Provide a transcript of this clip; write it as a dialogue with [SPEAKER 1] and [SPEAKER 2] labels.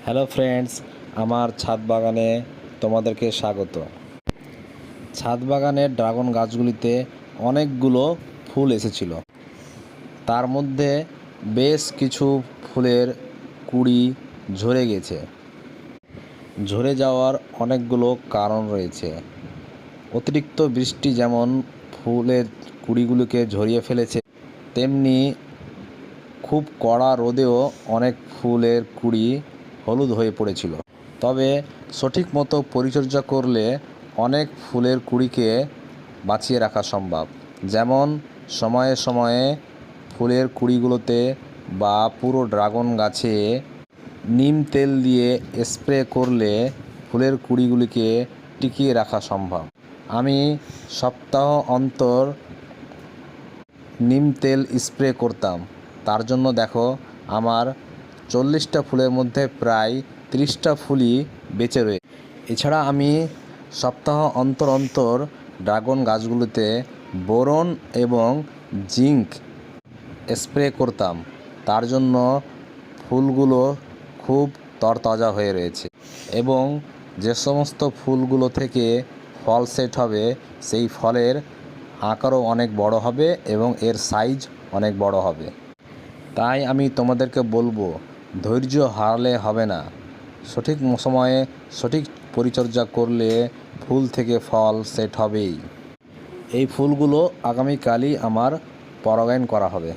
[SPEAKER 1] Hello friends, আমার ছাদ বাগানে তোমাদেরকে স্বাগত। ছাদ বাগানের ড্রাগন গাছগুলিতে অনেকগুলো ফুল এসেছিল। তার মধ্যে বেশ কিছু ফুলের কুঁড়ি ঝরে গেছে। ঝরে যাওয়ার অনেকগুলো কারণ রয়েছে। অতিরিক্ত বৃষ্টি যেমন ফুলের কুঁড়িগুলোকে ঝরিয়ে ফেলেছে, তেমনি খুব কড়া রোদেও অনেক ফুলের কুঁড়ি হলুদ হয়ে পড়েছিল। তবে সঠিক মতো পরিচর্যা করলে অনেক ফুলের কুঁড়িকে বাঁচিয়ে রাখা সম্ভব। যেমন সময়ে সময়ে ফুলের কুঁড়িগুলোতে বা পুরো ড্রাগন গাছে নিম তেল দিয়ে স্প্রে করলে ফুলের কুঁড়িগুলিকে টিকিয়ে রাখা সম্ভব। আমি সপ্তাহ অন্তর নিম তেল স্প্রে করতাম। তার জন্য দেখো, আমার 40টা ফুলের মধ্যে প্রায় 30টা ফুলই বেঁচে রয়েছে। এছাড়া আমি সপ্তাহ অন্তর অন্তর ড্রাগন গাছগুলোতে বোরন এবং জিঙ্ক স্প্রে করতাম। তার জন্য ফুলগুলো খুব তরতাজা হয়ে রয়েছে এবং যে সমস্ত ফুলগুলো থেকে ফল সেট হবে, সেই ফলের আকারও অনেক বড় হবে এবং এর সাইজ অনেক বড় হবে। তাই আমি তোমাদেরকে বলবো, ধৈর্য হারালে হবে না। সঠিক সময়ে সঠিক পরিচর্যা করলে ফুল থেকে ফল সেট হবেই। এই ফুলগুলো আগামীকালই আমার পরাগায়ন করা হবে।